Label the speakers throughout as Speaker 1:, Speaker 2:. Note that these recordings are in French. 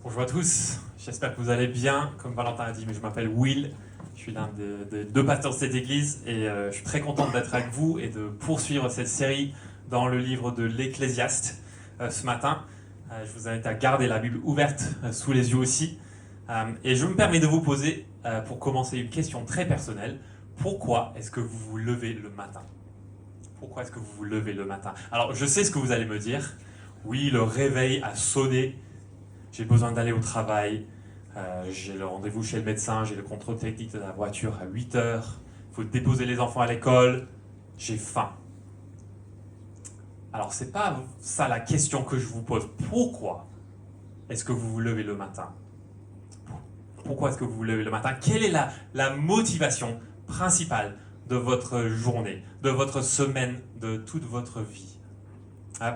Speaker 1: Bonjour à tous, j'espère que vous allez bien. Comme Valentin a dit, mais je m'appelle Will, je suis l'un des deux pasteurs de cette église et je suis très content d'être avec vous et de poursuivre cette série dans le livre de l'Ecclésiaste ce matin. Je vous invite à garder la Bible ouverte sous les yeux aussi. Et je me permets de vous poser, pour commencer, une question très personnelle. Pourquoi est-ce que vous vous levez le matin ? Pourquoi est-ce que vous vous levez le matin ? Alors, je sais ce que vous allez me dire. Oui, le réveil a sonné. J'ai besoin d'aller au travail, j'ai le rendez-vous chez le médecin, j'ai le contrôle technique de la voiture à 8 heures, il faut déposer les enfants à l'école, j'ai faim. Alors, c'est pas ça la question que je vous pose. Pourquoi est-ce que vous vous levez le matin ? Pourquoi est-ce que vous vous levez le matin ? Quelle est la motivation principale de votre journée, de votre semaine, de toute votre vie ?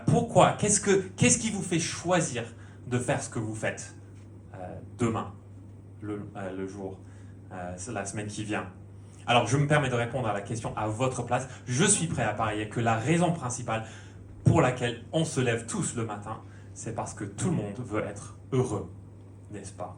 Speaker 1: Pourquoi ? Qu'est-ce qui vous fait choisir de faire ce que vous faites demain, le jour, la semaine qui vient. Alors, je me permets de répondre à la question à votre place. Je suis prêt à parier que la raison principale pour laquelle on se lève tous le matin, c'est parce que tout le monde veut être heureux, n'est-ce pas ?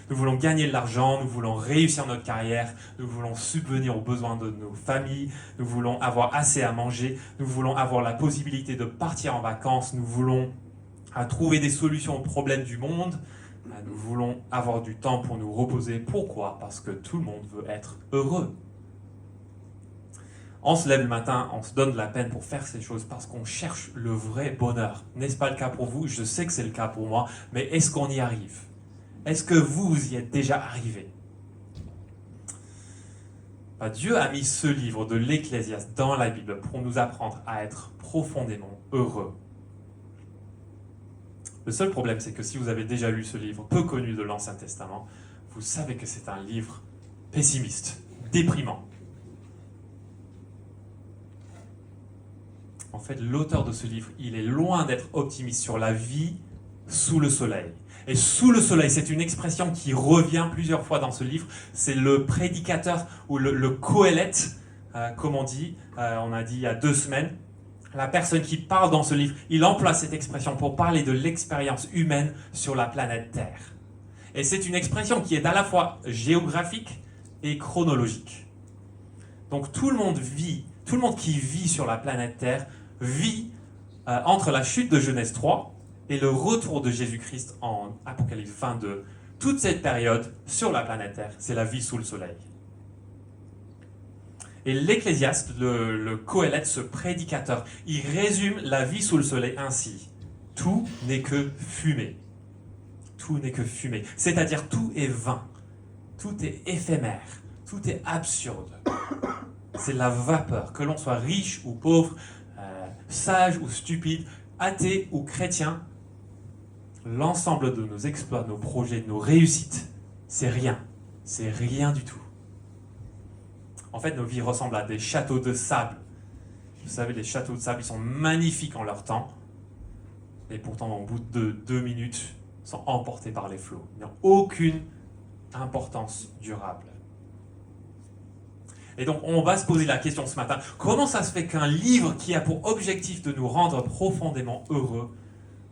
Speaker 1: Nous voulons gagner de l'argent, nous voulons réussir notre carrière, nous voulons subvenir aux besoins de nos familles, nous voulons avoir assez à manger, nous voulons avoir la possibilité de partir en vacances, nous voulons trouver des solutions aux problèmes du monde. Nous voulons avoir du temps pour nous reposer. Pourquoi ? Parce que tout le monde veut être heureux. On se lève le matin, on se donne de la peine pour faire ces choses parce qu'on cherche le vrai bonheur. N'est-ce pas le cas pour vous ? Je sais que c'est le cas pour moi, mais est-ce qu'on y arrive ? Est-ce que vous y êtes déjà arrivé ? Dieu a mis ce livre de l'Ecclésiaste dans la Bible pour nous apprendre à être profondément heureux. Le seul problème, c'est que si vous avez déjà lu ce livre peu connu de l'Ancien Testament, vous savez que c'est un livre pessimiste, déprimant. En fait, l'auteur de ce livre, il est loin d'être optimiste sur la vie sous le soleil. Et sous le soleil, c'est une expression qui revient plusieurs fois dans ce livre. C'est le prédicateur ou le Qoheleth, comme on dit. On a dit il y a 2 semaines. La personne qui parle dans ce livre, il emploie cette expression pour parler de l'expérience humaine sur la planète Terre. Et c'est une expression qui est à la fois géographique et chronologique. Donc tout le monde qui vit sur la planète Terre vit entre la chute de Genèse 3 et le retour de Jésus-Christ en Apocalypse 22. Toute cette période sur la planète Terre, c'est la vie sous le soleil. Et l'Ecclésiaste, le Qoheleth, ce prédicateur, il résume la vie sous le soleil ainsi. Tout n'est que fumée. Tout n'est que fumée. C'est-à-dire tout est vain. Tout est éphémère. Tout est absurde. C'est la vapeur. Que l'on soit riche ou pauvre, sage ou stupide, athée ou chrétien, l'ensemble de nos exploits, de nos projets, de nos réussites, c'est rien. C'est rien du tout. En fait, nos vies ressemblent à des châteaux de sable. Vous savez, les châteaux de sable, ils sont magnifiques en leur temps. Et pourtant, au bout de 2 minutes, ils sont emportés par les flots. Ils n'ont aucune importance durable. Et donc, on va se poser la question ce matin. Comment ça se fait qu'un livre qui a pour objectif de nous rendre profondément heureux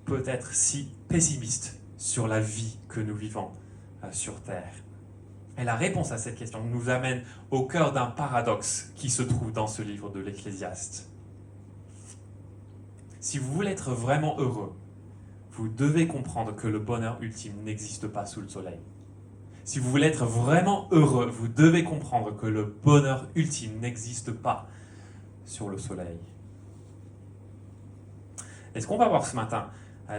Speaker 1: peut être si pessimiste sur la vie que nous vivons sur Terre ? Et la réponse à cette question nous amène au cœur d'un paradoxe qui se trouve dans ce livre de l'Ecclésiaste. Si vous voulez être vraiment heureux, vous devez comprendre que le bonheur ultime n'existe pas sous le soleil. Si vous voulez être vraiment heureux, vous devez comprendre que le bonheur ultime n'existe pas sur le soleil. Et ce qu'on va voir ce matin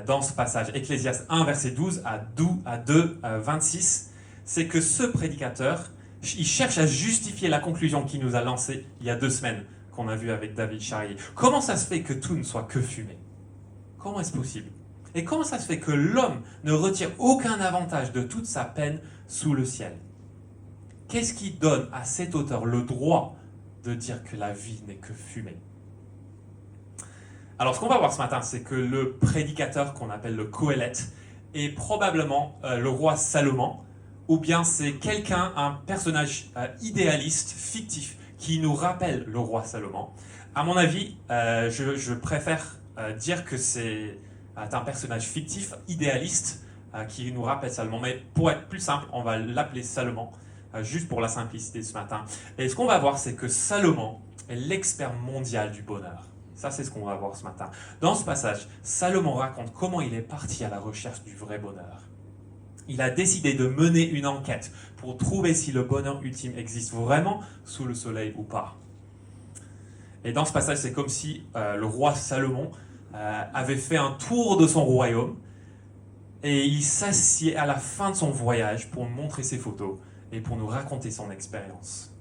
Speaker 1: dans ce passage, Ecclésiaste 1, verset 12 à 2, 26, c'est que ce prédicateur, il cherche à justifier la conclusion qu'il nous a lancée il y a 2 semaines, qu'on a vu avec David Charrier. Comment ça se fait que tout ne soit que fumée ? Comment est-ce possible ? Et comment ça se fait que l'homme ne retire aucun avantage de toute sa peine sous le ciel ? Qu'est-ce qui donne à cet auteur le droit de dire que la vie n'est que fumée ? Alors, ce qu'on va voir ce matin, c'est que le prédicateur qu'on appelle le Qoheleth est probablement le roi Salomon, ou bien c'est un personnage idéaliste, fictif, qui nous rappelle le roi Salomon. À mon avis, je préfère dire que c'est un personnage fictif, idéaliste, qui nous rappelle Salomon. Mais pour être plus simple, on va l'appeler Salomon, juste pour la simplicité ce matin. Et ce qu'on va voir, c'est que Salomon est l'expert mondial du bonheur. Ça, c'est ce qu'on va voir ce matin. Dans ce passage, Salomon raconte comment il est parti à la recherche du vrai bonheur. Il a décidé de mener une enquête pour trouver si le bonheur ultime existe vraiment sous le soleil ou pas. Et dans ce passage, c'est comme si le roi Salomon avait fait un tour de son royaume et il s'assied à la fin de son voyage pour nous montrer ses photos et pour nous raconter son expérience.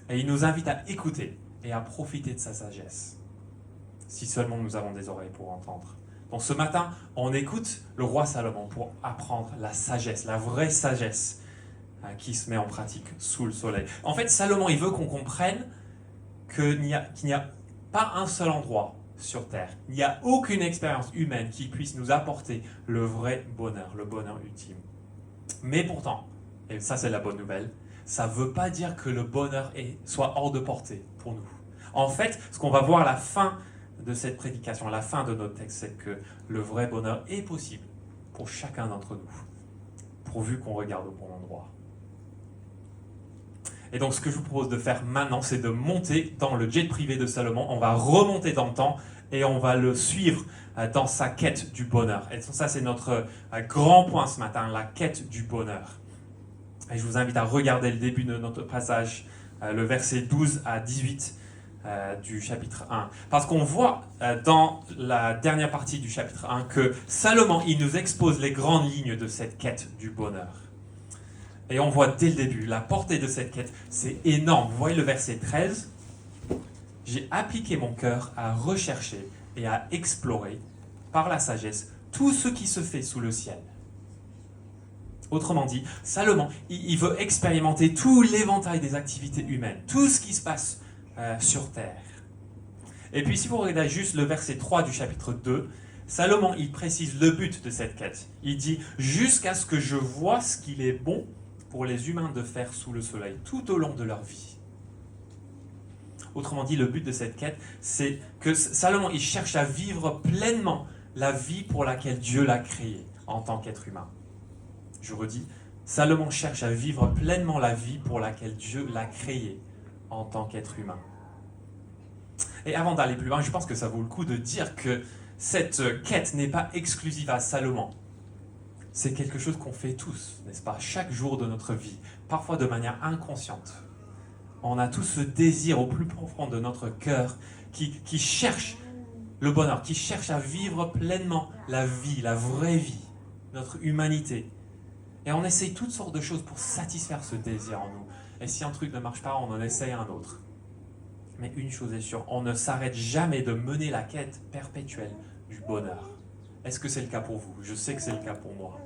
Speaker 1: Et il nous invite à écouter et à profiter de sa sagesse. Si seulement nous avons des oreilles pour entendre. Donc ce matin, on écoute le roi Salomon pour apprendre la sagesse, la vraie sagesse qui se met en pratique sous le soleil. En fait, Salomon, il veut qu'on comprenne qu'il n'y a pas un seul endroit sur Terre, il n'y a aucune expérience humaine qui puisse nous apporter le vrai bonheur, le bonheur ultime. Mais pourtant, et ça c'est la bonne nouvelle, ça ne veut pas dire que le bonheur soit hors de portée pour nous. En fait, ce qu'on va voir à la fin de cette prédication, à la fin de notre texte, c'est que le vrai bonheur est possible pour chacun d'entre nous, pourvu qu'on regarde au bon endroit. Et donc ce que je vous propose de faire maintenant, c'est de monter dans le jet privé de Salomon, on va remonter dans le temps et on va le suivre dans sa quête du bonheur. Et ça, c'est notre grand point ce matin, la quête du bonheur. Et je vous invite à regarder le début de notre passage, le verset 12 à 18, du chapitre 1. Parce qu'on voit dans la dernière partie du chapitre 1 que Salomon, il nous expose les grandes lignes de cette quête du bonheur. Et on voit dès le début, la portée de cette quête, c'est énorme. Vous voyez le verset 13 ? J'ai appliqué mon cœur à rechercher et à explorer, par la sagesse, tout ce qui se fait sous le ciel. Autrement dit, Salomon, il veut expérimenter tout l'éventail des activités humaines, tout ce qui se passe sur terre. Et puis si vous regardez juste le verset 3 du chapitre 2, Salomon il précise le but de cette quête. Il dit « Jusqu'à ce que je vois ce qu'il est bon pour les humains de faire sous le soleil, tout au long de leur vie. » Autrement dit, le but de cette quête, c'est que Salomon il cherche à vivre pleinement la vie pour laquelle Dieu l'a créé en tant qu'être humain. Je redis, Salomon cherche à vivre pleinement la vie pour laquelle Dieu l'a créé en tant qu'être humain. Et avant d'aller plus loin, je pense que ça vaut le coup de dire que cette quête n'est pas exclusive à Salomon. C'est quelque chose qu'on fait tous, n'est-ce pas, chaque jour de notre vie, parfois de manière inconsciente. On a tous ce désir au plus profond de notre cœur qui cherche le bonheur, qui cherche à vivre pleinement la vie, la vraie vie, notre humanité. Et on essaye toutes sortes de choses pour satisfaire ce désir en nous. Et si un truc ne marche pas, on en essaye un autre. Mais une chose est sûre, on ne s'arrête jamais de mener la quête perpétuelle du bonheur. Est-ce que c'est le cas pour vous ? Je sais que c'est le cas pour moi.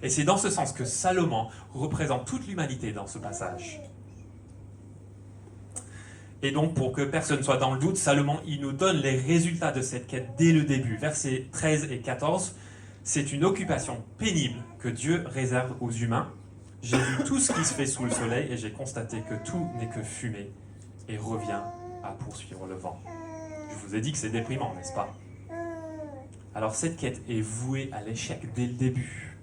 Speaker 1: Et c'est dans ce sens que Salomon représente toute l'humanité dans ce passage. Et donc, pour que personne ne soit dans le doute, Salomon, il nous donne les résultats de cette quête dès le début. Versets 13 et 14, c'est une occupation pénible que Dieu réserve aux humains. J'ai vu tout ce qui se fait sous le soleil et j'ai constaté que tout n'est que fumée et revient à poursuivre le vent. Je vous ai dit que c'est déprimant, n'est-ce pas ? Alors cette quête est vouée à l'échec dès le début.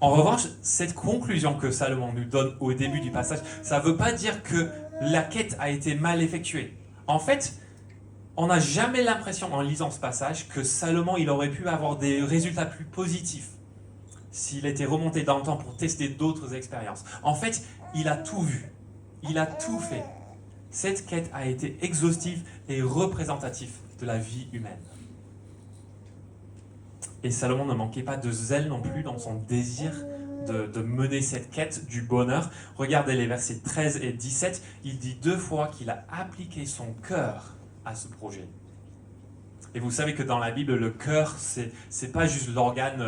Speaker 1: En revanche, cette conclusion que Salomon nous donne au début du passage, ça ne veut pas dire que la quête a été mal effectuée. En fait, on n'a jamais l'impression en lisant ce passage que Salomon il aurait pu avoir des résultats plus positifs s'il était remonté dans le temps pour tester d'autres expériences. En fait, il a tout vu, il a tout fait. Cette quête a été exhaustive et représentative de la vie humaine. Et Salomon ne manquait pas de zèle non plus dans son désir de mener cette quête du bonheur. Regardez les versets 13 et 17, il dit 2 fois qu'il a appliqué son cœur à ce projet. Et vous savez que dans la Bible, le cœur, c'est pas juste l'organe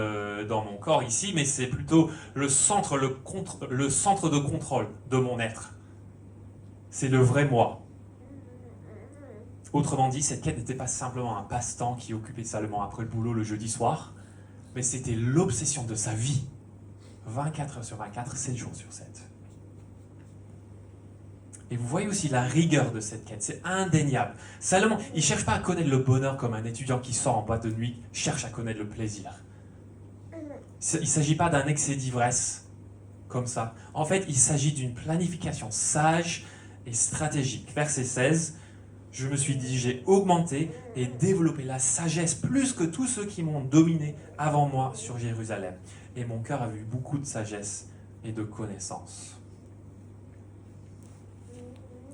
Speaker 1: dans mon corps ici, mais c'est plutôt le centre de contrôle de mon être. C'est le vrai moi. Autrement dit, cette quête n'était pas simplement un passe-temps qui occupait Salomon après le boulot le jeudi soir, mais c'était l'obsession de sa vie. 24 heures sur 24, 7 jours sur 7. Et vous voyez aussi la rigueur de cette quête, c'est indéniable. Salomon, il ne cherche pas à connaître le bonheur comme un étudiant qui sort en boîte de nuit cherche à connaître le plaisir. Il ne s'agit pas d'un excès d'ivresse, comme ça. En fait, il s'agit d'une planification sage et stratégique. Verset 16, je me suis dit, j'ai augmenté et développé la sagesse plus que tous ceux qui m'ont dominé avant moi sur Jérusalem. Et mon cœur a vu beaucoup de sagesse et de connaissance.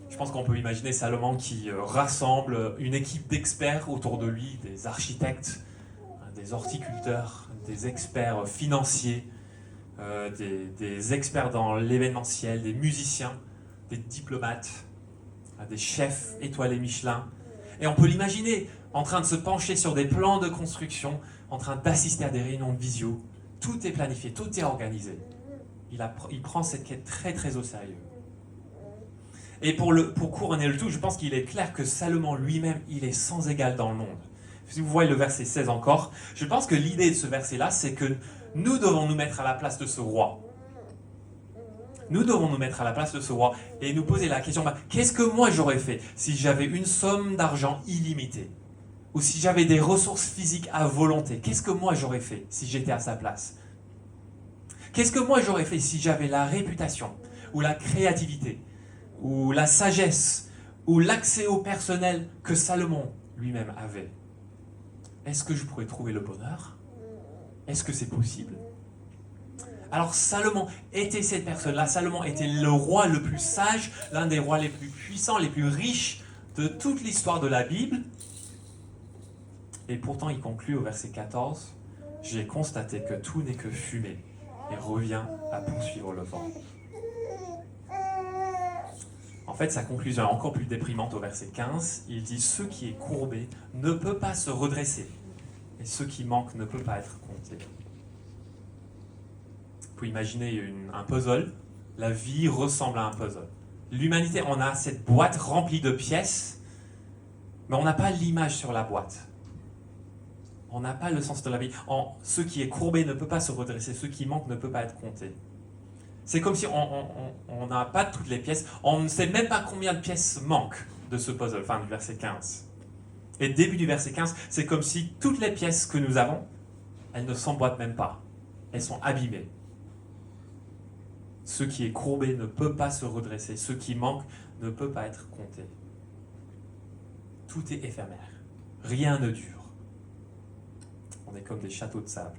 Speaker 1: Je pense qu'on peut imaginer Salomon qui rassemble une équipe d'experts autour de lui, des architectes, des horticulteurs, des experts financiers, des experts dans l'événementiel, des musiciens, des diplomates, des chefs étoilés Michelin. Et on peut l'imaginer en train de se pencher sur des plans de construction, en train d'assister à des réunions de visio. Tout est planifié, tout est organisé. Il prend cette quête très très au sérieux. Et pour couronner le tout, je pense qu'il est clair que Salomon lui-même, il est sans égal dans le monde. Si vous voyez le verset 16 encore, je pense que l'idée de ce verset-là, c'est que nous devons nous mettre à la place de ce roi. Nous devons nous mettre à la place de ce roi et nous poser la question, qu'est-ce que moi j'aurais fait si j'avais une somme d'argent illimitée? Ou si j'avais des ressources physiques à volonté? Qu'est-ce que moi j'aurais fait si j'étais à sa place? Qu'est-ce que moi j'aurais fait si j'avais la réputation, ou la créativité, ou la sagesse, ou l'accès au personnel que Salomon lui-même avait? Est-ce que je pourrais trouver le bonheur? Est-ce que c'est possible? Alors Salomon était cette personne-là. Salomon était le roi le plus sage, l'un des rois les plus puissants, les plus riches de toute l'histoire de la Bible. Et pourtant il conclut au verset 14, « J'ai constaté que tout n'est que fumée et revient à poursuivre le vent. » En fait, sa conclusion est encore plus déprimante au verset 15. Il dit « Ce qui est courbé ne peut pas se redresser, et ce qui manque ne peut pas être compté. » Vous pouvez imaginer un puzzle. La vie ressemble à un puzzle. L'humanité, on a cette boîte remplie de pièces, mais on n'a pas l'image sur la boîte. On n'a pas le sens de la vie. Ce qui est courbé ne peut pas se redresser, ce qui manque ne peut pas être compté. C'est comme si on n'a pas toutes les pièces, on ne sait même pas combien de pièces manquent de ce puzzle, fin du verset 15. Et début du verset 15, c'est comme si toutes les pièces que nous avons, elles ne s'emboîtent même pas. Elles sont abîmées. Ce qui est courbé ne peut pas se redresser, ce qui manque ne peut pas être compté. Tout est éphémère, rien ne dure. On est comme des châteaux de sable.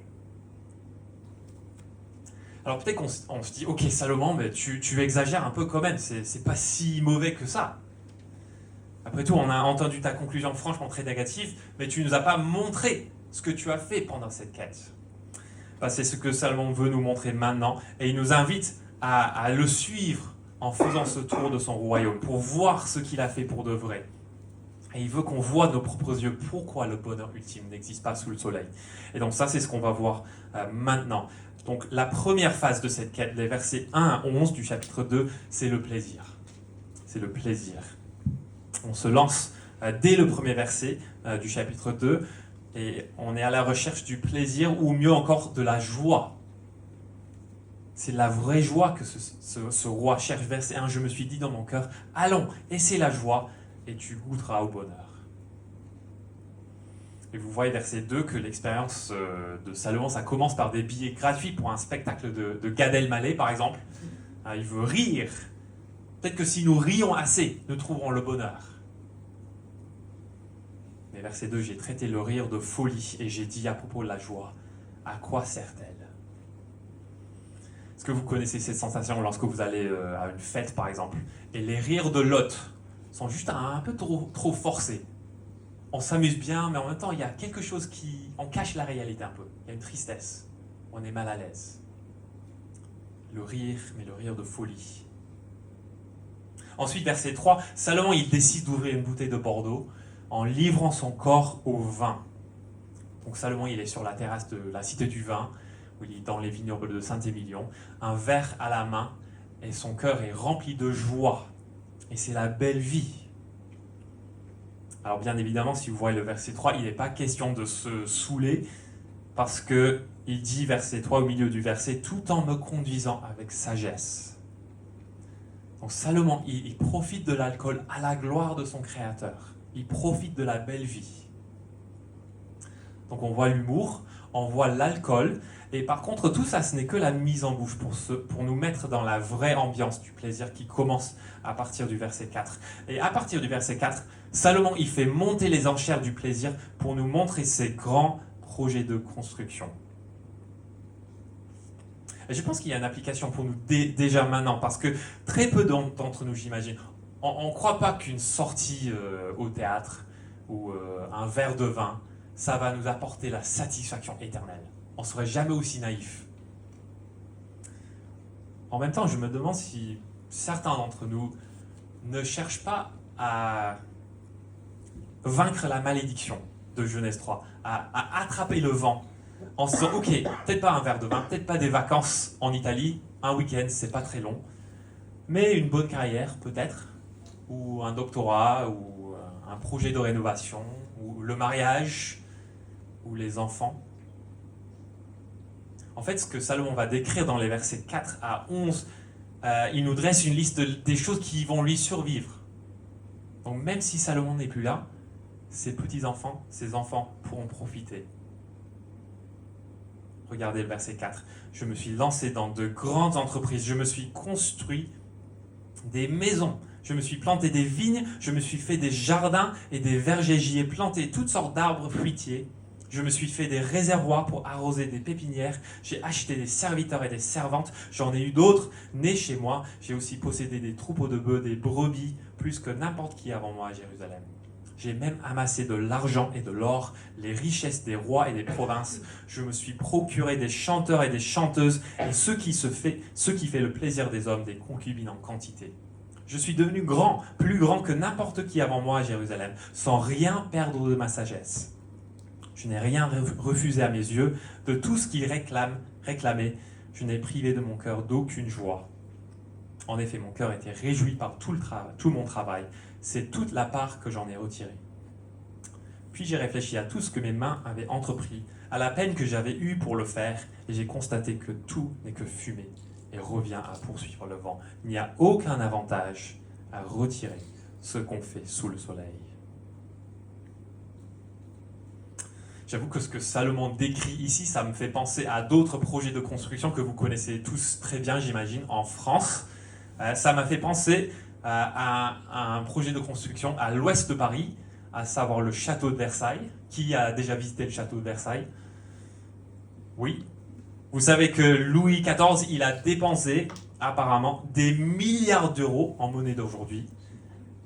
Speaker 1: Alors peut-être qu'on se dit, ok Salomon, mais tu exagères un peu quand même, c'est pas si mauvais que ça. Après tout, on a entendu ta conclusion franchement très négative, mais tu ne nous as pas montré ce que tu as fait pendant cette quête. Enfin, c'est ce que Salomon veut nous montrer maintenant, et il nous invite à le suivre en faisant ce tour de son royaume, pour voir ce qu'il a fait pour de vrai. Et il veut qu'on voie de nos propres yeux pourquoi le bonheur ultime n'existe pas sous le soleil. Et donc ça, c'est ce qu'on va voir maintenant. Donc la première phase de cette quête, les versets 1 à 11 du chapitre 2, c'est le plaisir. C'est le plaisir. On se lance dès le premier verset du chapitre 2, et on est à la recherche du plaisir, ou mieux encore de la joie. C'est la vraie joie que ce roi cherche. Verset 1, je me suis dit dans mon cœur, allons, essaie la joie, et tu goûteras au bonheur. Et vous voyez verset 2 que l'expérience de Salomon, ça commence par des billets gratuits pour un spectacle de Gad Elmaleh, par exemple. Il veut rire. Peut-être que si nous rions assez, nous trouverons le bonheur. Mais verset 2, j'ai traité le rire de folie, et j'ai dit à propos de la joie, à quoi sert-elle? Est-ce que vous connaissez cette sensation lorsque vous allez à une fête, par exemple, et les rires de l'hôte sont juste un peu trop forcés? On s'amuse bien, mais en même temps, il y a quelque chose qui en cache la réalité un peu. Il y a une tristesse. On est mal à l'aise. Le rire, mais le rire de folie. Ensuite, verset 3, Salomon, il décide d'ouvrir une bouteille de Bordeaux en livrant son corps au vin. Donc Salomon, il est sur la terrasse de la Cité du Vin, où il est dans les vignobles de Saint-Émilion, un verre à la main, et son cœur est rempli de joie. Et c'est la belle vie. Alors bien évidemment, si vous voyez le verset 3, il n'est pas question de se saouler, parce qu'il dit, verset 3, au milieu du verset, tout en me conduisant avec sagesse. Donc Salomon, il profite de l'alcool à la gloire de son Créateur. Il profite de la belle vie. Donc on voit l'humour, envoie l'alcool. Et par contre, tout ça, ce n'est que la mise en bouche pour nous mettre dans la vraie ambiance du plaisir qui commence à partir du verset 4. Et à partir du verset 4, Salomon, il fait monter les enchères du plaisir pour nous montrer ses grands projets de construction. Et je pense qu'il y a une application pour nous déjà maintenant, parce que très peu d'entre nous, j'imagine, on ne croit pas qu'une sortie au théâtre ou un verre de vin, ça va nous apporter la satisfaction éternelle. On ne serait jamais aussi naïf. En même temps, je me demande si certains d'entre nous ne cherchent pas à vaincre la malédiction de Genèse 3, à attraper le vent, en se disant, ok, peut-être pas un verre de vin, peut-être pas des vacances en Italie, un week-end, c'est pas très long, mais une bonne carrière peut-être, ou un doctorat, ou un projet de rénovation, ou le mariage, ou les enfants. En fait, ce que Salomon va décrire dans les versets 4 à 11, il nous dresse une liste des choses qui vont lui survivre. Donc même si Salomon n'est plus là, ses petits-enfants, ses enfants pourront profiter. Regardez le verset 4. Je me suis lancé dans de grandes entreprises, je me suis construit des maisons, je me suis planté des vignes, je me suis fait des jardins et des vergers, j'y ai planté toutes sortes d'arbres fruitiers. Je me suis fait des réservoirs pour arroser des pépinières. J'ai acheté des serviteurs et des servantes. J'en ai eu d'autres nés chez moi. J'ai aussi possédé des troupeaux de bœufs, des brebis, plus que n'importe qui avant moi à Jérusalem. J'ai même amassé de l'argent et de l'or, les richesses des rois et des provinces. Je me suis procuré des chanteurs et des chanteuses et ce qui fait le plaisir des hommes, des concubines en quantité. Je suis devenu grand, plus grand que n'importe qui avant moi à Jérusalem, sans rien perdre de ma sagesse. Je n'ai rien refusé à mes yeux. De tout ce qu'il réclamait, je n'ai privé de mon cœur d'aucune joie. En effet, mon cœur était réjoui par tout mon travail. C'est toute la part que j'en ai retirée. Puis j'ai réfléchi à tout ce que mes mains avaient entrepris, à la peine que j'avais eue pour le faire, et j'ai constaté que tout n'est que fumée et revient à poursuivre le vent. Il n'y a aucun avantage à retirer ce qu'on fait sous le soleil. J'avoue que ce que Salomon décrit ici, ça me fait penser à d'autres projets de construction que vous connaissez tous très bien, j'imagine, en France. Ça m'a fait penser à un projet de construction à l'ouest de Paris, à savoir le château de Versailles. Qui a déjà visité le château de Versailles? Oui. Vous savez que Louis XIV, il a dépensé apparemment des milliards d'euros en monnaie d'aujourd'hui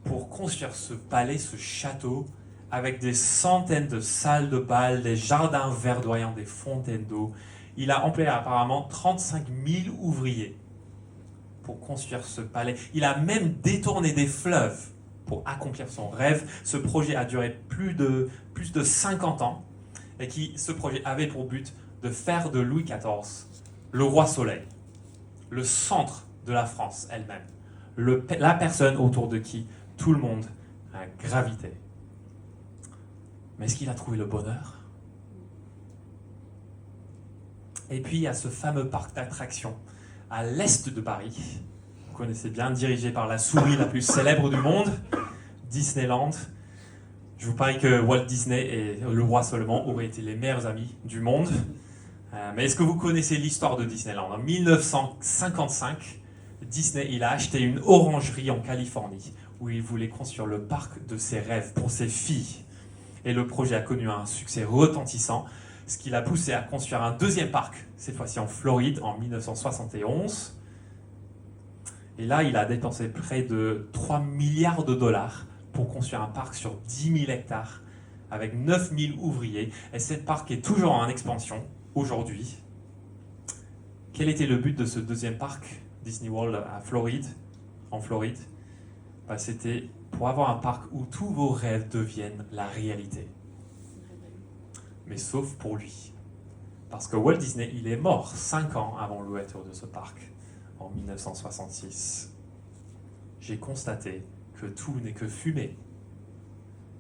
Speaker 1: pour construire ce palais, ce château, avec des centaines de salles de bal, des jardins verdoyants, des fontaines d'eau. Il a employé apparemment 35 000 ouvriers pour construire ce palais. Il a même détourné des fleuves pour accomplir son rêve. Ce projet a duré plus de 50 ans et ce projet avait pour but de faire de Louis XIV le roi soleil, le centre de la France elle-même, la personne autour de qui tout le monde a gravité. Mais est-ce qu'il a trouvé le bonheur? Et puis il y a ce fameux parc d'attractions à l'est de Paris, vous connaissez bien, dirigé par la souris la plus célèbre du monde, Disneyland. Je vous parie que Walt Disney et le roi Salomon auraient été les meilleurs amis du monde. Mais est-ce que vous connaissez l'histoire de Disneyland? En 1955, Disney il a acheté une orangerie en Californie où il voulait construire le parc de ses rêves pour ses filles. Et le projet a connu un succès retentissant, ce qui l'a poussé à construire un deuxième parc, cette fois-ci en Floride, en 1971. Et là, il a dépensé près de 3 milliards de dollars pour construire un parc sur 10 000 hectares, avec 9 000 ouvriers. Et ce parc est toujours en expansion, aujourd'hui. Quel était le but de ce deuxième parc, Disney World en Floride? C'était pour avoir un parc où tous vos rêves deviennent la réalité. Mais sauf pour lui. Parce que Walt Disney, il est mort 5 ans avant l'ouverture de ce parc, en 1966. J'ai constaté que tout n'est que fumée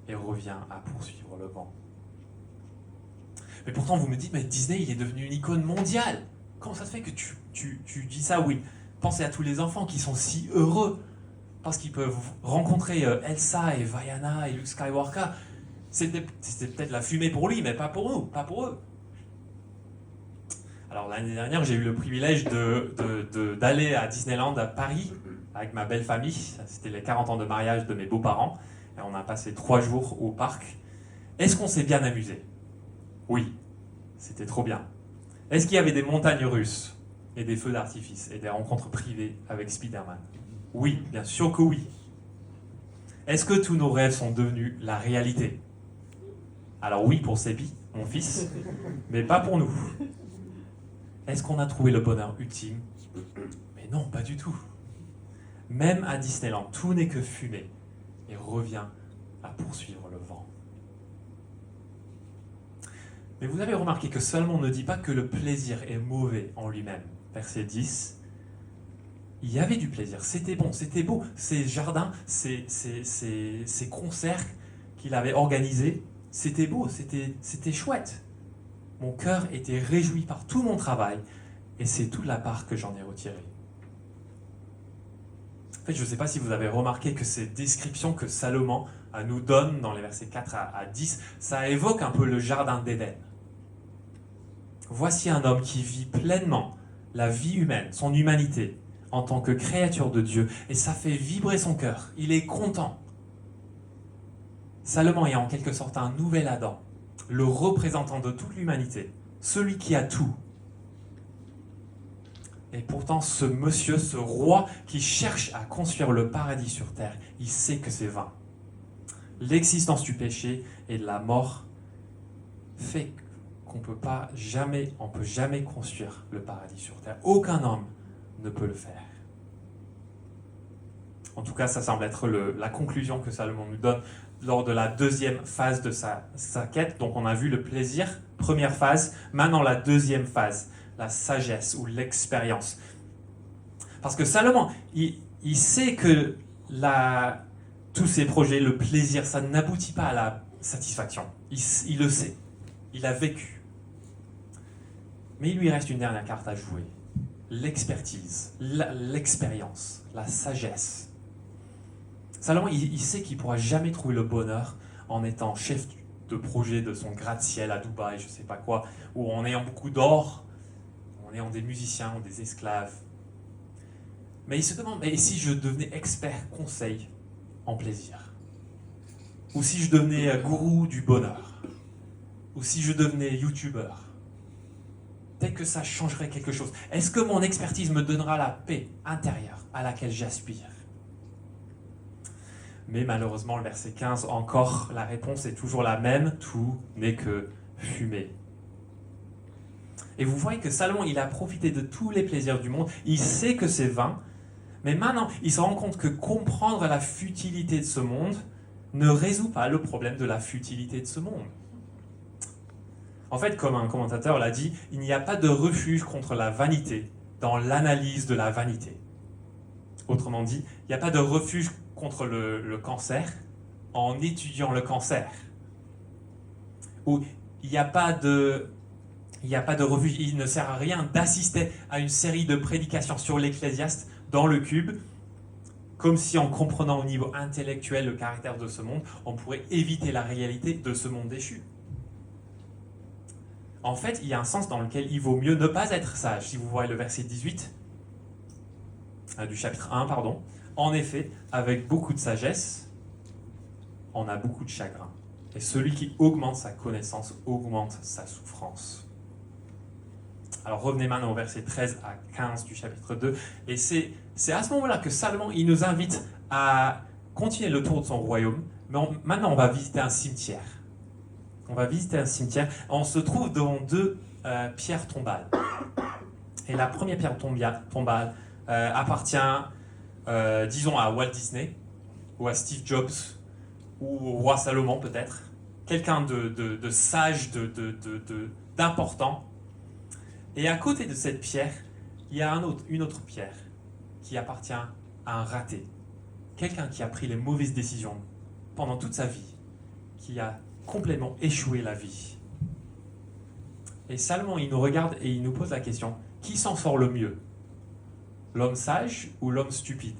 Speaker 1: et revient à poursuivre le vent. Mais pourtant, vous me dites, mais Disney, il est devenu une icône mondiale. Comment ça se fait que tu dis ça? Oui, pensez à tous les enfants qui sont si heureux parce qu'ils peuvent rencontrer Elsa et Vaiana et Luke Skywalker. C'était peut-être la fumée pour lui, mais pas pour nous, pas pour eux. Alors l'année dernière, j'ai eu le privilège d'aller à Disneyland à Paris avec ma belle famille. C'était les 40 ans de mariage de mes beaux-parents. Et on a passé 3 jours au parc. Est-ce qu'on s'est bien amusé? Oui, c'était trop bien. Est-ce qu'il y avait des montagnes russes et des feux d'artifice et des rencontres privées avec Spider-Man? Oui, bien sûr que oui. Est-ce que tous nos rêves sont devenus la réalité? Alors oui pour Sébi, mon fils, mais pas pour nous. Est-ce qu'on a trouvé le bonheur ultime? Mais non, pas du tout. Même à Disneyland, tout n'est que fumée et revient à poursuivre le vent. Mais vous avez remarqué que Salomon ne dit pas que le plaisir est mauvais en lui-même. Verset 10. Il y avait du plaisir, c'était bon, c'était beau. Ces jardins, ces concerts qu'il avait organisés, c'était beau, c'était chouette. Mon cœur était réjoui par tout mon travail et c'est toute la part que j'en ai retirée. En fait, je ne sais pas si vous avez remarqué que ces descriptions que Salomon nous donne dans les versets 4 à 10, ça évoque un peu le jardin d'Éden. Voici un homme qui vit pleinement la vie humaine, son humanité, en tant que créature de Dieu, et ça fait vibrer son cœur. Il est content. Salomon est en quelque sorte un nouvel Adam, le représentant de toute l'humanité, celui qui a tout. Et pourtant, ce monsieur, ce roi qui cherche à construire le paradis sur terre, il sait que c'est vain. L'existence du péché et de la mort fait qu'on peut jamais construire le paradis sur terre. Aucun homme ne peut le faire. En tout cas, ça semble être la conclusion que Salomon nous donne lors de la deuxième phase de sa quête. Donc on a vu le plaisir, première phase. Maintenant la deuxième phase, la sagesse ou l'expérience. Parce que Salomon, il sait que tous ces projets, le plaisir, ça n'aboutit pas à la satisfaction. Il le sait. Il a vécu. Mais il lui reste une dernière carte à jouer. L'expertise, l'expérience, la sagesse. Salomon, il sait qu'il ne pourra jamais trouver le bonheur en étant chef de projet de son gratte-ciel à Dubaï, je ne sais pas quoi, ou en ayant beaucoup d'or, en ayant des musiciens ou des esclaves. Mais il se demande, mais si je devenais expert conseil en plaisir? Ou si je devenais gourou du bonheur? Ou si je devenais youtubeur? Peut-être que ça changerait quelque chose. Est-ce que mon expertise me donnera la paix intérieure à laquelle j'aspire? Mais malheureusement, le verset 15, encore, la réponse est toujours la même, tout n'est que fumée. Et vous voyez que Salomon, il a profité de tous les plaisirs du monde, il sait que c'est vain, mais maintenant, il se rend compte que comprendre la futilité de ce monde ne résout pas le problème de la futilité de ce monde. En fait, comme un commentateur l'a dit, il n'y a pas de refuge contre la vanité dans l'analyse de la vanité. Autrement dit, il n'y a pas de refuge contre le cancer en étudiant le cancer. Ou il n'y a pas de refuge, il ne sert à rien d'assister à une série de prédications sur l'Ecclésiaste dans le cube, comme si en comprenant au niveau intellectuel le caractère de ce monde, on pourrait éviter la réalité de ce monde déchu. En fait, il y a un sens dans lequel il vaut mieux ne pas être sage. Si vous voyez le verset 18 du chapitre 1, pardon. En effet, avec beaucoup de sagesse, on a beaucoup de chagrin. Et celui qui augmente sa connaissance augmente sa souffrance. Alors revenez maintenant au verset 13 à 15 du chapitre 2. Et c'est à ce moment-là que Salomon il nous invite à continuer le tour de son royaume. Mais maintenant, on va visiter un cimetière. On va visiter un cimetière. On se trouve devant deux pierres tombales. Et la première pierre tombale appartient, disons, à Walt Disney, ou à Steve Jobs, ou au roi Salomon peut-être. Quelqu'un de sage, d'important. Et à côté de cette pierre, il y a une autre pierre qui appartient à un raté. Quelqu'un qui a pris les mauvaises décisions pendant toute sa vie, qui a complètement échoué la vie. Et Salomon, il nous regarde et il nous pose la question, qui s'en sort le mieux? L'homme sage ou l'homme stupide?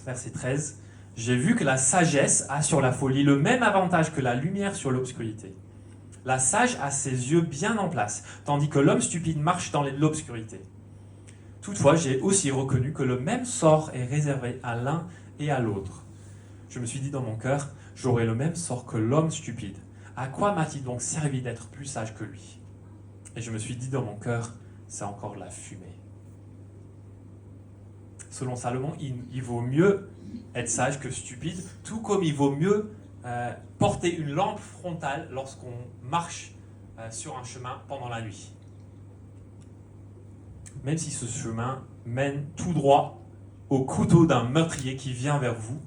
Speaker 1: Verset 13, j'ai vu que la sagesse a sur la folie le même avantage que la lumière sur l'obscurité. La sage a ses yeux bien en place, tandis que l'homme stupide marche dans l'obscurité. Toutefois, j'ai aussi reconnu que le même sort est réservé à l'un et à l'autre. Je me suis dit dans mon cœur, j'aurai le même sort que l'homme stupide. À quoi m'a-t-il donc servi d'être plus sage que lui? Et je me suis dit dans mon cœur, c'est encore la fumée. Selon Salomon, il vaut mieux être sage que stupide, tout comme il vaut mieux porter une lampe frontale lorsqu'on marche sur un chemin pendant la nuit. Même si ce chemin mène tout droit au couteau d'un meurtrier qui vient vers vous,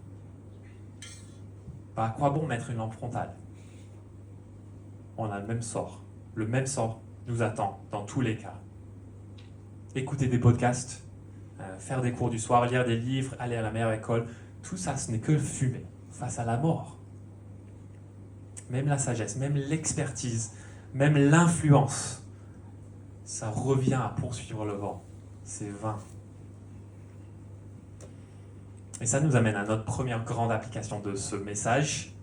Speaker 1: à quoi bon mettre une lampe frontale? On a le même sort. Le même sort nous attend dans tous les cas. Écouter des podcasts, faire des cours du soir, lire des livres, aller à la meilleure école, tout ça, ce n'est que fumée face à la mort. Même la sagesse, même l'expertise, même l'influence, ça revient à poursuivre le vent. C'est vain. Et ça nous amène à notre première grande application de ce message,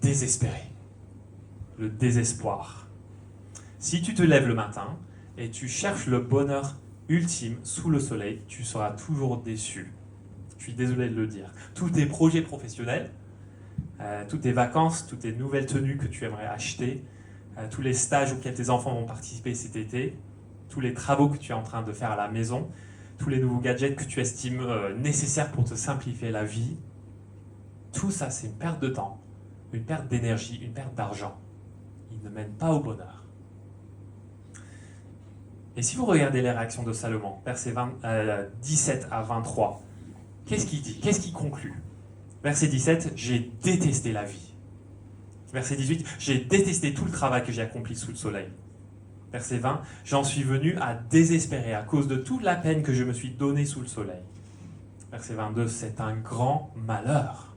Speaker 1: désespérer. Le désespoir. Si tu te lèves le matin et tu cherches le bonheur ultime sous le soleil, tu seras toujours déçu. Je suis désolé de le dire. Tous tes projets professionnels, toutes tes vacances, toutes tes nouvelles tenues que tu aimerais acheter, tous les stages auxquels tes enfants vont participer cet été, tous les travaux que tu es en train de faire à la maison, tous les nouveaux gadgets que tu estimes nécessaires pour te simplifier la vie, tout ça, c'est une perte de temps, une perte d'énergie, une perte d'argent. Il ne mène pas au bonheur. Et si vous regardez les réactions de Salomon, versets 17 à 23, qu'est-ce qu'il dit? Qu'est-ce qu'il conclut? Verset 17, j'ai détesté la vie. Verset 18, j'ai détesté tout le travail que j'ai accompli sous le soleil. Verset 20, j'en suis venu à désespérer à cause de toute la peine que je me suis donnée sous le soleil. Verset 22, c'est un grand malheur.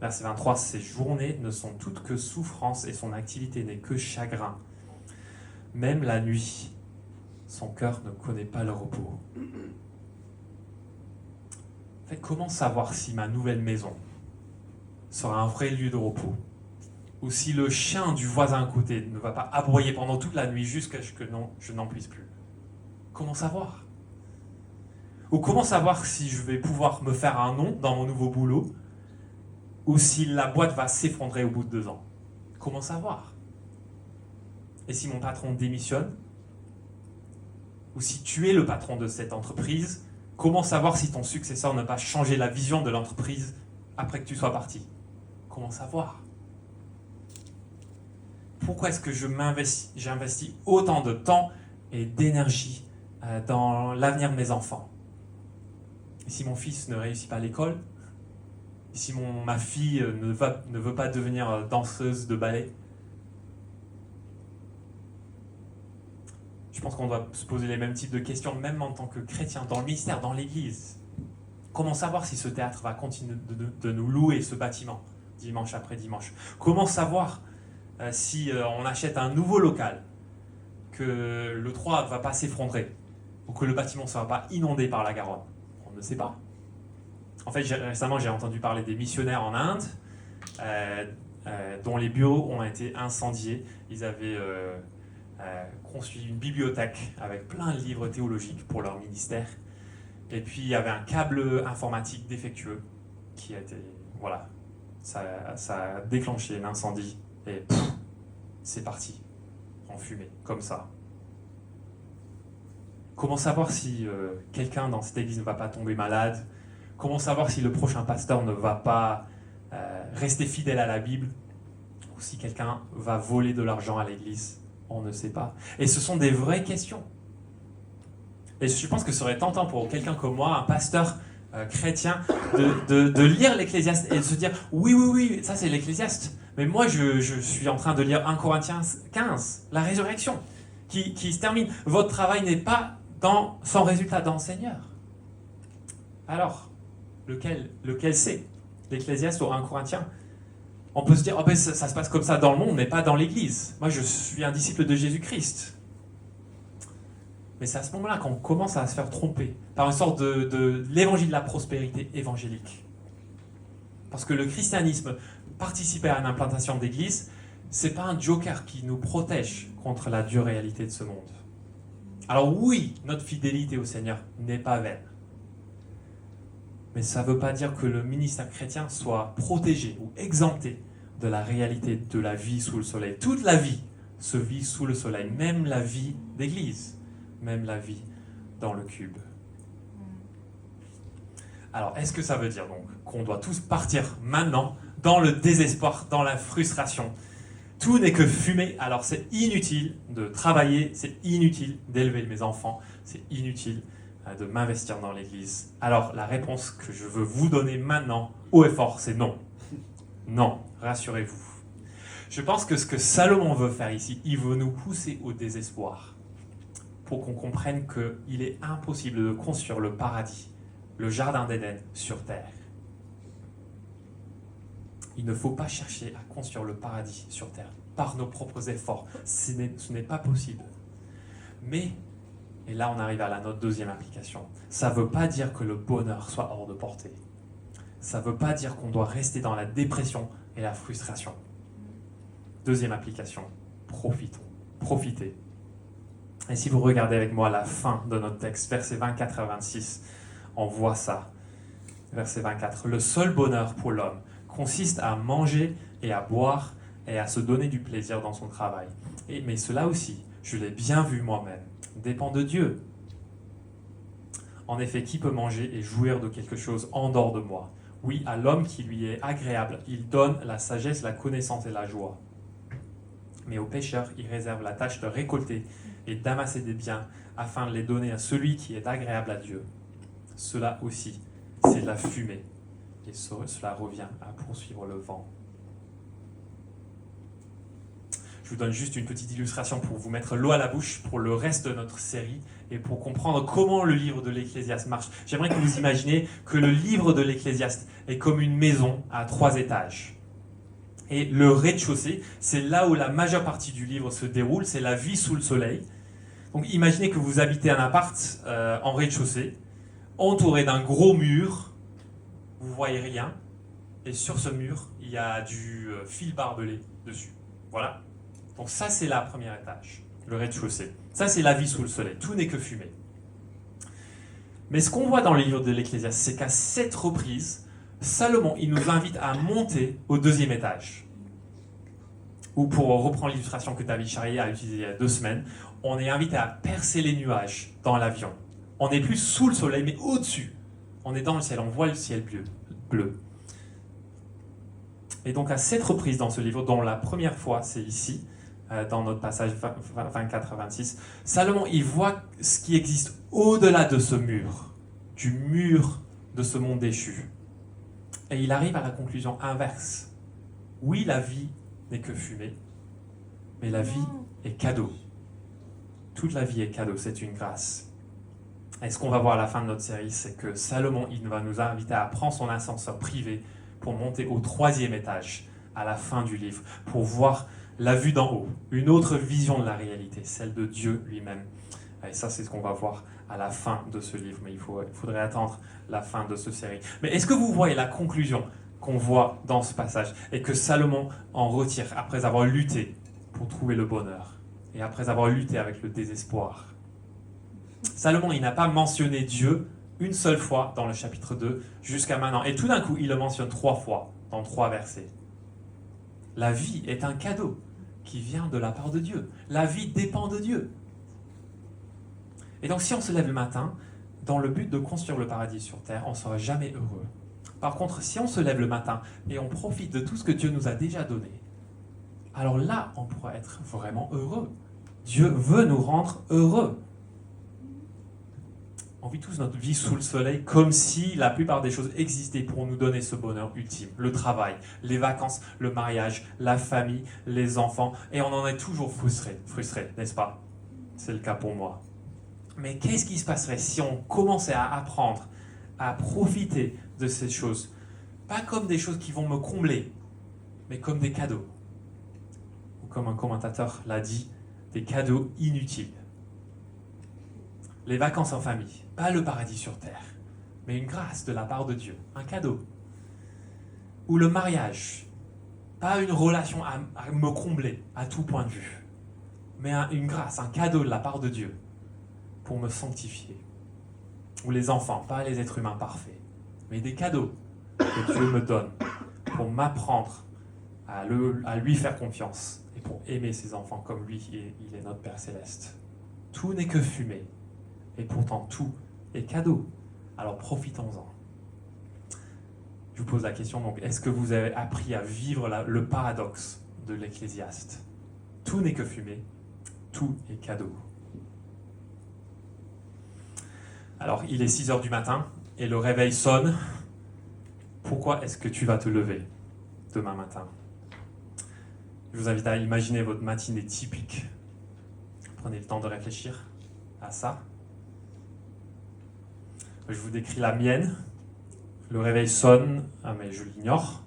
Speaker 1: Verset 23, ses journées ne sont toutes que souffrance et son activité n'est que chagrin. Même la nuit, son cœur ne connaît pas le repos. En fait, comment savoir si ma nouvelle maison sera un vrai lieu de repos? Ou si le chien du voisin à côté ne va pas aboyer pendant toute la nuit jusqu'à ce que je n'en puisse plus? Comment savoir? Ou comment savoir si je vais pouvoir me faire un nom dans mon nouveau boulot? Ou si la boîte va s'effondrer au bout de 2 ans? Comment savoir? Et si mon patron démissionne? Ou si tu es le patron de cette entreprise, comment savoir si ton successeur ne va pas changer la vision de l'entreprise après que tu sois parti? Comment savoir? Pourquoi est-ce que j'investis autant de temps et d'énergie dans l'avenir de mes enfants? Et si mon fils ne réussit pas à l'école? Et si ma fille ne veut pas devenir danseuse de ballet? Je pense qu'on doit se poser les mêmes types de questions, même en tant que chrétien, dans le ministère, dans l'église. Comment savoir si ce théâtre va continuer de nous louer ce bâtiment, dimanche après dimanche? Comment savoir si on achète un nouveau local, que le toit ne va pas s'effondrer, ou que le bâtiment ne sera pas inondé par la Garonne? On ne sait pas. En fait, récemment, j'ai entendu parler des missionnaires en Inde, dont les bureaux ont été incendiés. Ils avaient construit une bibliothèque avec plein de livres théologiques pour leur ministère. Et puis, il y avait un câble informatique défectueux qui a été... Voilà, ça a déclenché un incendie. Et c'est parti, en fumée, comme ça. Comment savoir si quelqu'un dans cette église ne va pas tomber malade? Comment savoir si le prochain pasteur ne va pas rester fidèle à la Bible? Ou si quelqu'un va voler de l'argent à l'église? On ne sait pas. Et ce sont des vraies questions. Et je pense que ce serait tentant pour quelqu'un comme moi, un pasteur chrétien, de lire l'Ecclésiaste et de se dire « Oui, ça c'est l'Ecclésiaste. Mais moi, je suis en train de lire 1 Corinthiens 15, la résurrection, qui se termine. Votre travail n'est pas sans résultat dans le Seigneur. » Alors, lequel c'est? L'Ecclésiaste ou 1 Corinthiens? On peut se dire, ça se passe comme ça dans le monde, mais pas dans l'Église. Moi, je suis un disciple de Jésus-Christ. Mais c'est à ce moment-là qu'on commence à se faire tromper par une sorte de l'évangile de la prospérité évangélique. Parce que le christianisme participait à une implantation d'église, c'est pas un joker qui nous protège contre la dure réalité de ce monde. Alors oui, notre fidélité au Seigneur n'est pas vaine. Mais ça ne veut pas dire que le ministère chrétien soit protégé ou exempté de la réalité de la vie sous le soleil. Toute la vie se vit sous le soleil, même la vie d'église, même la vie dans le cube. Alors, est-ce que ça veut dire donc qu'on doit tous partir maintenant dans le désespoir, dans la frustration? Tout n'est que fumée, alors c'est inutile de travailler, c'est inutile d'élever mes enfants, c'est inutile de m'investir dans l'église. Alors, la réponse que je veux vous donner maintenant, haut et fort, c'est non. Non, rassurez-vous. Je pense que ce que Salomon veut faire ici, il veut nous pousser au désespoir pour qu'on comprenne qu'il est impossible de construire le paradis, le jardin d'Éden sur terre. Il ne faut pas chercher à construire le paradis sur terre par nos propres efforts. Ce n'est pas possible. Mais, et là on arrive à notre deuxième application, ça ne veut pas dire que le bonheur soit hors de portée. Ça ne veut pas dire qu'on doit rester dans la dépression et la frustration. Deuxième application, profitez. Et si vous regardez avec moi la fin de notre texte, versets 24 à 26, on voit ça. Verset 24. Le seul bonheur pour l'homme consiste à manger et à boire et à se donner du plaisir dans son travail. Mais cela aussi, je l'ai bien vu moi-même, dépend de Dieu. En effet, qui peut manger et jouir de quelque chose en dehors de moi? Oui, à l'homme qui lui est agréable, il donne la sagesse, la connaissance et la joie. Mais aux pécheurs, il réserve la tâche de récolter et d'amasser des biens afin de les donner à celui qui est agréable à Dieu. Cela aussi, c'est de la fumée. Et cela revient à poursuivre le vent. Je vous donne juste une petite illustration pour vous mettre l'eau à la bouche pour le reste de notre série et pour comprendre comment le livre de l'Ecclésiaste marche. J'aimerais que vous imaginiez que le livre de l'Ecclésiaste est comme une maison à 3 étages. Et le rez-de-chaussée, c'est là où la majeure partie du livre se déroule, c'est la vie sous le soleil. Donc imaginez que vous habitez un appart en rez-de-chaussée, entouré d'un gros mur, vous voyez rien, et sur ce mur, il y a du fil barbelé dessus. Voilà. Donc ça, c'est la première étage, le rez-de-chaussée. Ça, c'est la vie sous le soleil. Tout n'est que fumée. Mais ce qu'on voit dans le livre de l'Ecclésiaste, c'est qu'à 7 reprises, Salomon, il nous invite à monter au 2e étage. Ou pour reprendre l'illustration que David Charrier a utilisée il y a 2 semaines, on est invité à percer les nuages dans l'avion. On n'est plus sous le soleil, mais au-dessus. On est dans le ciel, on voit le ciel bleu. Et donc à 7 reprises dans ce livre, dont la première fois, c'est ici, dans notre passage 24 à 26, Salomon, il voit ce qui existe au-delà de ce mur, du mur de ce monde déchu. Et il arrive à la conclusion inverse. Oui, la vie n'est que fumée, mais la vie est cadeau. Toute la vie est cadeau, c'est une grâce. Et ce qu'on va voir à la fin de notre série, c'est que Salomon, il va nous inviter à prendre son ascenseur privé pour monter au 3e étage, à la fin du livre, pour voir la vue d'en haut, une autre vision de la réalité, celle de Dieu lui-même. Et ça, c'est ce qu'on va voir à la fin de ce livre, mais il faudrait attendre la fin de cette série. Mais est-ce que vous voyez la conclusion qu'on voit dans ce passage et que Salomon en retire après avoir lutté pour trouver le bonheur et après avoir lutté avec le désespoir? Salomon, il n'a pas mentionné Dieu une seule fois dans le chapitre 2 jusqu'à maintenant. Et tout d'un coup, il le mentionne 3 fois dans 3 versets. La vie est un cadeau qui vient de la part de Dieu. La vie dépend de Dieu. Et donc si on se lève le matin, dans le but de construire le paradis sur terre, on ne sera jamais heureux. Par contre, si on se lève le matin et on profite de tout ce que Dieu nous a déjà donné, alors là, on pourra être vraiment heureux. Dieu veut nous rendre heureux. On vit tous notre vie sous le soleil comme si la plupart des choses existaient pour nous donner ce bonheur ultime. Le travail, les vacances, le mariage, la famille, les enfants. Et on en est toujours frustré, n'est-ce pas? C'est le cas pour moi. Mais qu'est-ce qui se passerait si on commençait à apprendre à profiter de ces choses? Pas comme des choses qui vont me combler, mais comme des cadeaux. Ou comme un commentateur l'a dit, des cadeaux inutiles. Les vacances en famille, pas le paradis sur terre, mais une grâce de la part de Dieu, un cadeau. Ou le mariage, Pas une relation à me combler à tout point de vue, mais une grâce, un cadeau de la part de Dieu pour me sanctifier. Ou les enfants, pas les êtres humains parfaits, mais des cadeaux que Dieu me donne pour m'apprendre à lui faire confiance et pour aimer ses enfants comme lui, il est notre Père Céleste. Tout n'est que fumée, et pourtant tout est cadeau. Alors profitons-en. Je vous pose la question, donc, est-ce que vous avez appris à vivre le paradoxe de l'Ecclésiaste? Tout n'est que fumée, tout est cadeau. Alors, il est 6h du matin et le réveil sonne. Pourquoi est-ce que tu vas te lever demain matin? Je vous invite à imaginer votre matinée typique. Prenez le temps de réfléchir à ça. Je vous décris la mienne. Le réveil sonne, mais je l'ignore.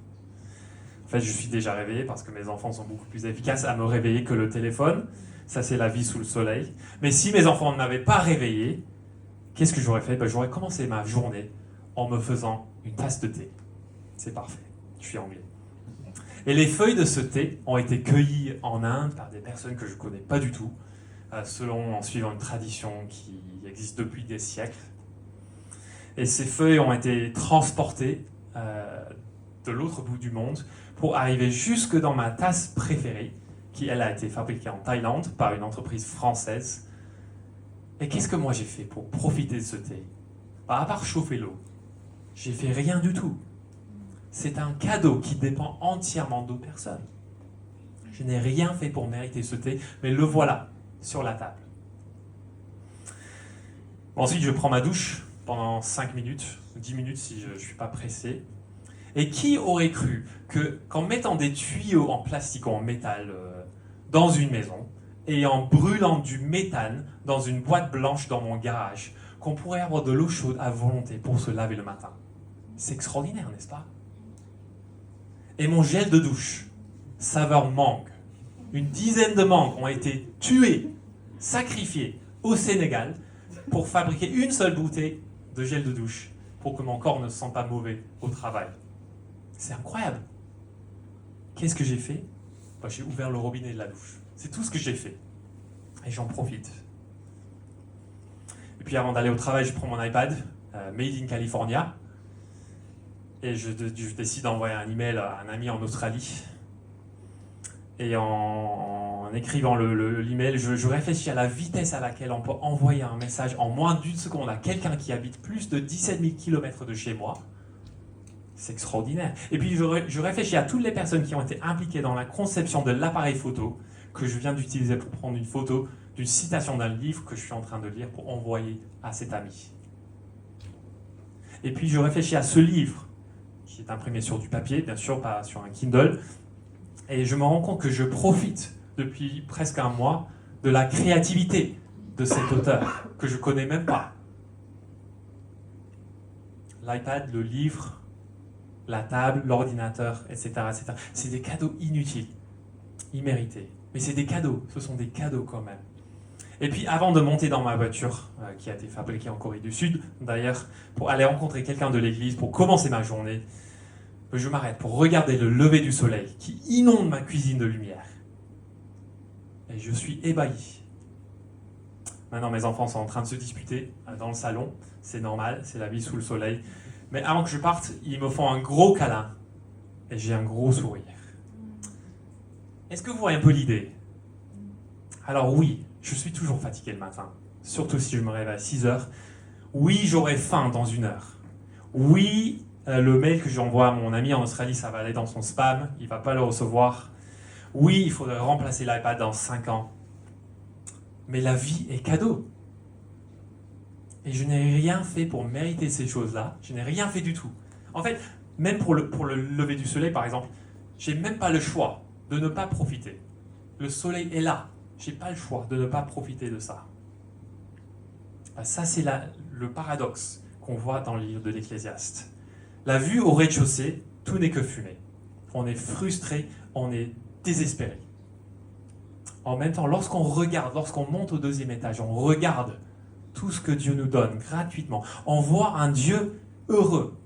Speaker 1: En fait, je suis déjà réveillé parce que mes enfants sont beaucoup plus efficaces à me réveiller que le téléphone. Ça, c'est la vie sous le soleil. Mais si mes enfants ne m'avaient pas réveillé, qu'est-ce que j'aurais fait? J'aurais commencé ma journée en me faisant une tasse de thé. C'est parfait, je suis anglais. Et les feuilles de ce thé ont été cueillies en Inde par des personnes que je ne connais pas du tout, en suivant une tradition qui existe depuis des siècles. Et ces feuilles ont été transportées de l'autre bout du monde pour arriver jusque dans ma tasse préférée, qui elle a été fabriquée en Thaïlande par une entreprise française. Et qu'est-ce que moi j'ai fait pour profiter de ce thé? À part chauffer l'eau, j'ai fait rien du tout. C'est un cadeau qui dépend entièrement d'autres personnes. Je n'ai rien fait pour mériter ce thé, mais le voilà sur la table. Ensuite, je prends ma douche pendant 5 minutes, 10 minutes si je ne suis pas pressé. Et qui aurait cru qu'en mettant des tuyaux en plastique ou en métal dans une maison et en brûlant du méthane dans une boîte blanche dans mon garage, qu'on pourrait avoir de l'eau chaude à volonté pour se laver le matin? C'est extraordinaire, n'est-ce pas? Et mon gel de douche, saveur mangue. Une dizaine de mangues ont été tuées, sacrifiées au Sénégal pour fabriquer une seule bouteille de gel de douche pour que mon corps ne se sente pas mauvais au travail. C'est incroyable. Qu'est-ce que j'ai fait? J'ai ouvert le robinet de la douche. C'est tout ce que j'ai fait. Et j'en profite. Et puis avant d'aller au travail, je prends mon iPad, Made in California, et je décide d'envoyer un email à un ami en Australie. Et en écrivant l'email, je réfléchis à la vitesse à laquelle on peut envoyer un message en moins d'une seconde à quelqu'un qui habite plus de 17 000 km de chez moi. C'est extraordinaire. Et puis je réfléchis à toutes les personnes qui ont été impliquées dans la conception de l'appareil photo que je viens d'utiliser pour prendre une photo d'une citation d'un livre que je suis en train de lire pour envoyer à cet ami. Et puis je réfléchis à ce livre qui est imprimé sur du papier, bien sûr pas sur un Kindle, et je me rends compte que je profite depuis presque un mois de la créativité de cet auteur que je ne connais même pas. L'iPad, le livre, la table, l'ordinateur, etc., etc. C'est des cadeaux inutiles, immérités. Mais c'est des cadeaux, ce sont des cadeaux quand même. Et puis avant de monter dans ma voiture, qui a été fabriquée en Corée du Sud, d'ailleurs, pour aller rencontrer quelqu'un de l'église, pour commencer ma journée, je m'arrête pour regarder le lever du soleil qui inonde ma cuisine de lumière. Et je suis ébahi. Maintenant, mes enfants sont en train de se disputer dans le salon. C'est normal, c'est la vie sous le soleil. Mais avant que je parte, ils me font un gros câlin. Et j'ai un gros sourire. Est-ce que vous voyez un peu l'idée? Alors oui, je suis toujours fatigué le matin. Surtout si je me réveille à 6h. Oui, j'aurai faim dans 1 heure. Oui, le mail que j'envoie à mon ami en Australie, ça va aller dans son spam. Il ne va pas le recevoir. Oui, il faudrait remplacer l'iPad dans 5 ans. Mais la vie est cadeau. Et je n'ai rien fait pour mériter ces choses-là. Je n'ai rien fait du tout. En fait, même pour le lever du soleil, par exemple, j'ai même pas le choix de ne pas profiter. Le soleil est là. J'ai pas le choix de ne pas profiter de ça. Ça, c'est le paradoxe qu'on voit dans le livre de l'Ecclésiaste. La vue au rez-de-chaussée, tout n'est que fumée. On est frustré, on est désespéré. En même temps, lorsqu'on monte au 2e étage, on regarde tout ce que Dieu nous donne gratuitement. On voit un Dieu heureux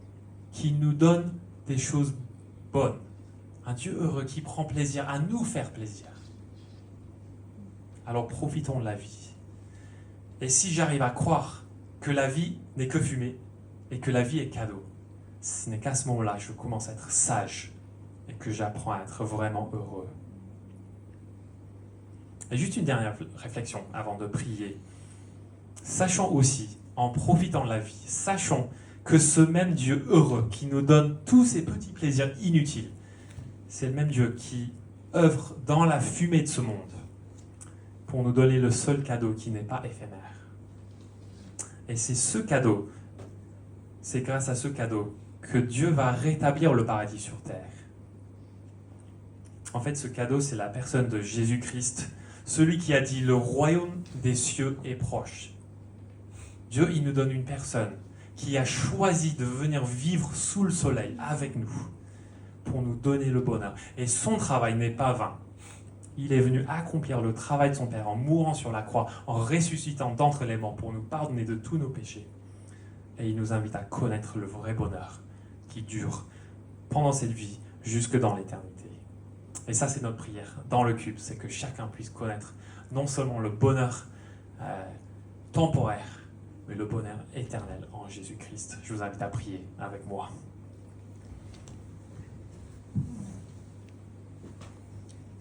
Speaker 1: qui nous donne des choses bonnes. Un Dieu heureux qui prend plaisir à nous faire plaisir. Alors profitons de la vie. Et si j'arrive à croire que la vie n'est que fumée et que la vie est cadeau, ce n'est qu'à ce moment-là que je commence à être sage et que j'apprends à être vraiment heureux. Et juste une dernière réflexion avant de prier. Sachons aussi, en profitant de la vie, sachons que ce même Dieu heureux qui nous donne tous ces petits plaisirs inutiles, c'est le même Dieu qui œuvre dans la fumée de ce monde pour nous donner le seul cadeau qui n'est pas éphémère. Et c'est ce cadeau, c'est grâce à ce cadeau que Dieu va rétablir le paradis sur terre. En fait, ce cadeau, c'est la personne de Jésus-Christ, celui qui a dit « Le royaume des cieux est proche ». Dieu, il nous donne une personne qui a choisi de venir vivre sous le soleil avec nous pour nous donner le bonheur. Et son travail n'est pas vain. Il est venu accomplir le travail de son Père en mourant sur la croix, en ressuscitant d'entre les morts pour nous pardonner de tous nos péchés. Et il nous invite à connaître le vrai bonheur qui dure pendant cette vie jusque dans l'éternité. Et ça, c'est notre prière dans le cube, c'est que chacun puisse connaître non seulement le bonheur temporaire, mais le bonheur éternel en Jésus-Christ. Je vous invite à prier avec moi.